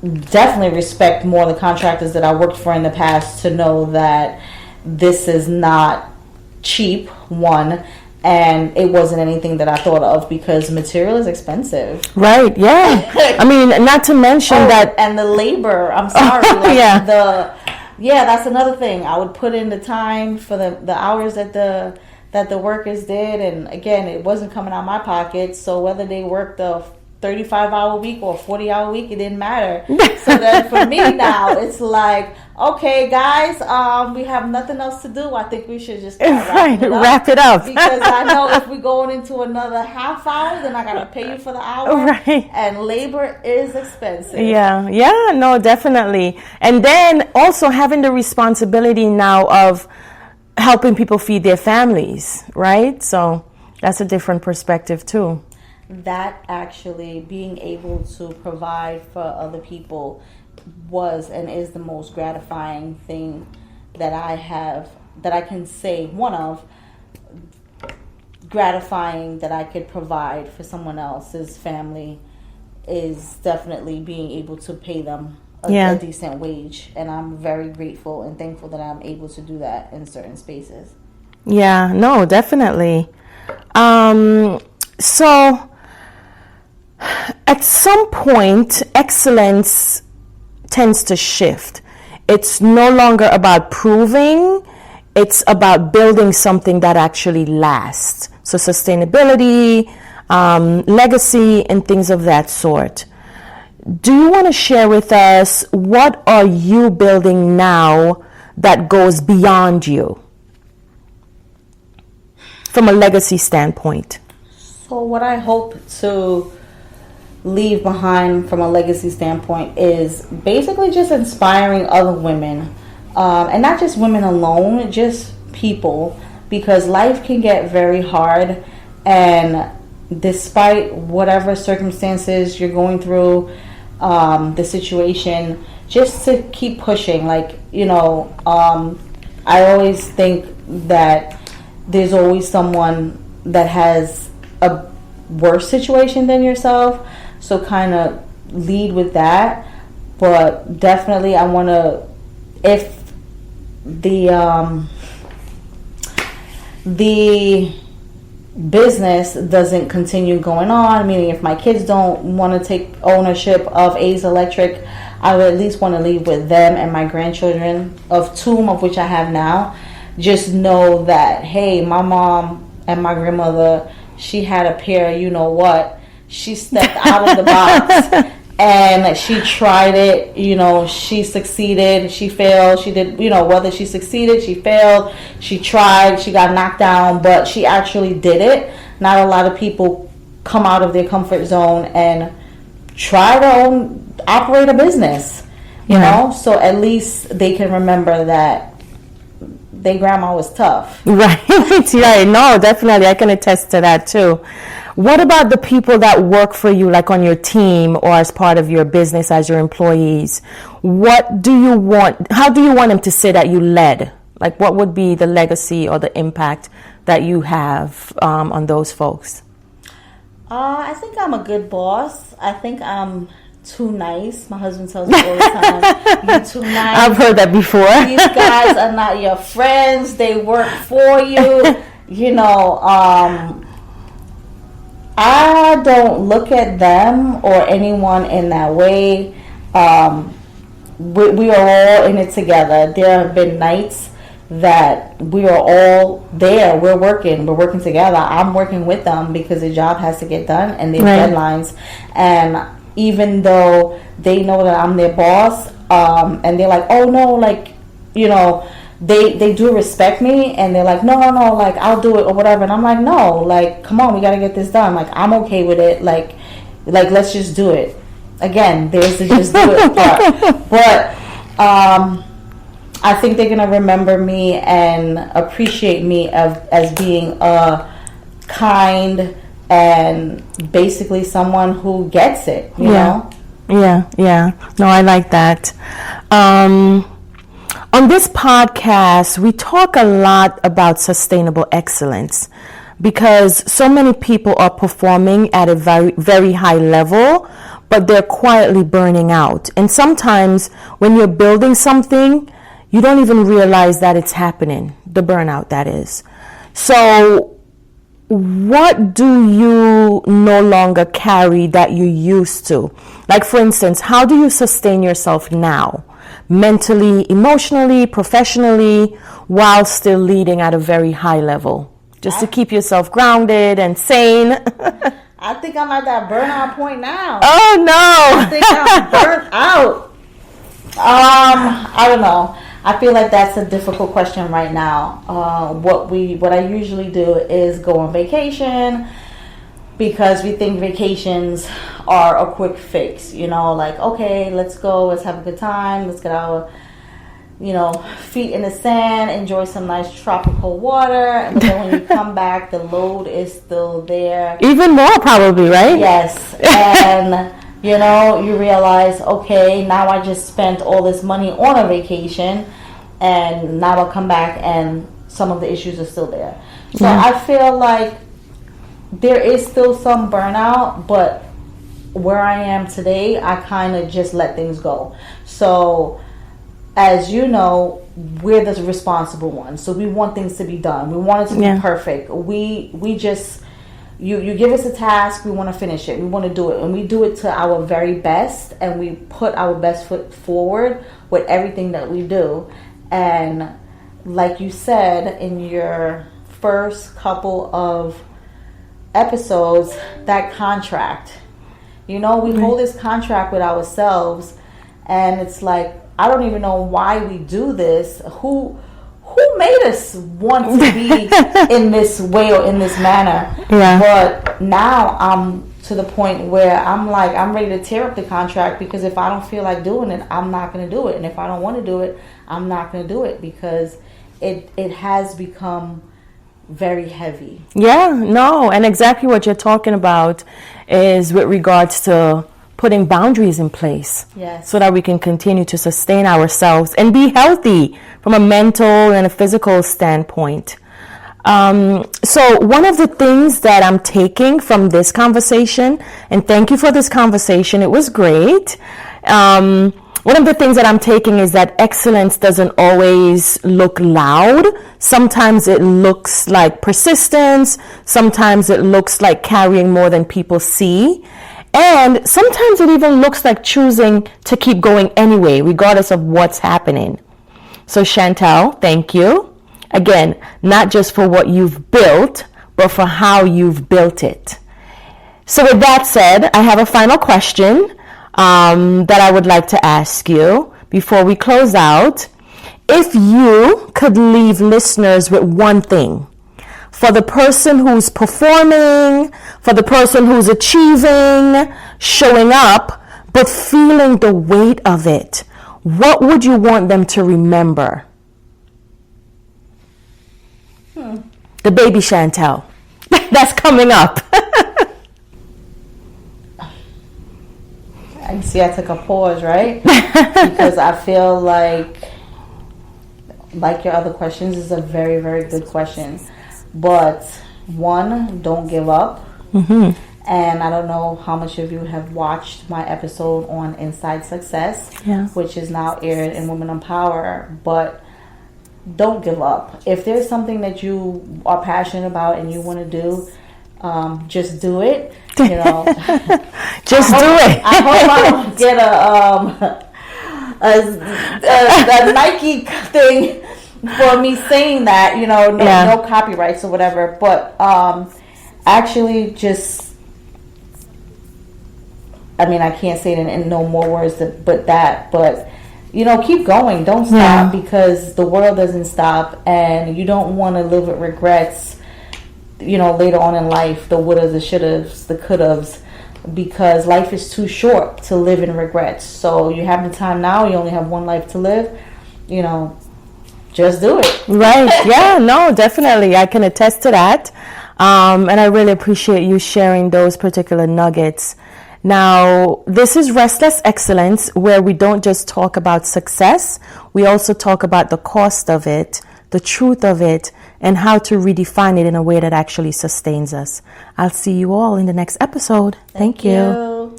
definitely respect more the contractors that I worked for in the past to know that this is not cheap, one, and it wasn't anything that I thought of because material is expensive. Right, yeah. I mean, not to mention that... And the labor, I'm sorry. That's another thing. I would put in the time for the hours that the workers did, and again, it wasn't coming out of my pocket, so whether they worked a 35-hour week or 40-hour week, it didn't matter. So then for me now, it's like, okay, guys, we have nothing else to do. I think we should just wrap it up. Because I know if we're going into another half hour, then I got to pay you for the hour. Right. And labor is expensive. Yeah, no, definitely. And then also having the responsibility now of helping people feed their families, right? So that's a different perspective too. That actually being able to provide for other people was and is the most gratifying thing that I have, that I can say, one of gratifying that I could provide for someone else's family is definitely being able to pay them a decent wage. And I'm very grateful and thankful that I'm able to do that in certain spaces. Yeah, no, definitely. So at some point, excellence tends to shift. It's no longer about proving, it's about building something that actually lasts. So sustainability, legacy, and things of that sort. Do you want to share with us what are you building now that goes beyond you from a legacy standpoint? So what I hope to leave behind from a legacy standpoint is basically just inspiring other women, and not just women alone, just people, because life can get very hard, and despite whatever circumstances you're going through, the situation, just to keep pushing. Like, I always think that there's always someone that has a worse situation than yourself, so kind of lead with that. But definitely I want to, if the business doesn't continue going on, meaning if my kids don't want to take ownership of A's Electric, I would at least want to leave with them and my grandchildren, of two of which I have now. Just know that, hey, my mom and my grandmother, she had a pair, she stepped out of the box and she tried it, she succeeded, she failed, she did, whether she succeeded, she failed, she tried, she got knocked down, but she actually did it. Not a lot of people come out of their comfort zone and try to operate a business, you know, so at least they can remember that their grandma was tough. Right. No, definitely. I can attest to that too. What about the people that work for you, like on your team or as part of your business, as your employees? How do you want them to say that you led? Like, what would be the legacy or the impact that you have on those folks? I think I'm a good boss. I think I'm too nice. My husband tells me all the time, you're too nice. I've heard that before. These guys are not your friends. They work for you. I don't look at them or anyone in that way. We are all in it together. There have been nights that we are all there. We're working together. I'm working with them because the job has to get done and there's deadlines. And even though they know that I'm their boss, and they're like, oh no, like, they do respect me, and they're like, no, like, I'll do it or whatever. And I'm like, no, like, come on, we got to get this done. Like, I'm okay with it. Like, let's just do it. Again, there's the just do it part. But I think they're going to remember me and appreciate me as being a kind and basically someone who gets it, you know? Yeah. No, I like that. On this podcast, we talk a lot about sustainable excellence because so many people are performing at a very, very high level, but they're quietly burning out. And sometimes when you're building something, you don't even realize that it's happening, the burnout that is. So what do you no longer carry that you used to? Like, for instance, how do you sustain yourself now? Mentally, emotionally, professionally, while still leading at a very high level? Just to keep yourself grounded and sane. I think I'm at that burnout point now. Oh, no. I think I'm burnt out. I don't know. I feel like that's a difficult question right now. What I usually do is go on vacation, because we think vacations are a quick fix. Like, okay, let's go, let's have a good time, let's get our feet in the sand, enjoy some nice tropical water. But then when you come back, the load is still there. Even more, probably, right? Yes. And you realize, okay, now I just spent all this money on a vacation, and now I'll come back and some of the issues are still there. So I feel like there is still some burnout, but where I am today, I kind of just let things go. So, as you know, we're the responsible ones. So we want things to be done. We want it to be perfect. We just, you give us a task, we want to finish it. We want to do it. And we do it to our very best. And we put our best foot forward with everything that we do. And like you said in your first couple of episodes, that contract, we hold this contract with ourselves. And it's like, I don't even know why we do this. Who made us want to be in this way or in this manner? Yeah. But now I'm to the point where I'm like, I'm ready to tear up the contract, because if I don't feel like doing it, I'm not going to do it. And if I don't want to do it, I'm not going to do it, because it has become very heavy. Yeah, no. And exactly what you're talking about is with regards to putting boundaries in place, so that we can continue to sustain ourselves and be healthy from a mental and a physical standpoint. So one of the things that I'm taking from this conversation, and thank you for this conversation, it was great. One of the things that I'm taking is that excellence doesn't always look loud. Sometimes it looks like persistence. Sometimes it looks like carrying more than people see. And sometimes it even looks like choosing to keep going anyway, regardless of what's happening. So Shantel, thank you. Again, not just for what you've built, but for how you've built it. So with that said, I have a final question that I would like to ask you before we close out. If you could leave listeners with one thing, for the person who's performing, for the person who's achieving, showing up, but feeling the weight of it, what would you want them to remember? The baby Shantel that's coming up. I see I took a pause, right? Because I feel like your other questions, is a very, very good question. But one, don't give up. And I don't know how much of you have watched my episode on Inside Success, which is now aired in Women on Power. But don't give up. If there's something that you are passionate about and you want to do, just do it. Just do it. I hope I don't get a Nike thing for me saying that, no copyrights or whatever. But actually, just, I can't say it in no more words but keep going. Don't stop, because the world doesn't stop, and you don't want to live with regrets, later on in life, the wouldas, the shouldas, the couldas, because life is too short to live in regrets. So you have the time now, you only have one life to live, just do it. Right. Yeah, no, definitely. I can attest to that. And I really appreciate you sharing those particular nuggets. Now, this is Restless Excellence, where we don't just talk about success, we also talk about the cost of it, the truth of it, and how to redefine it in a way that actually sustains us. I'll see you all in the next episode. Thank you.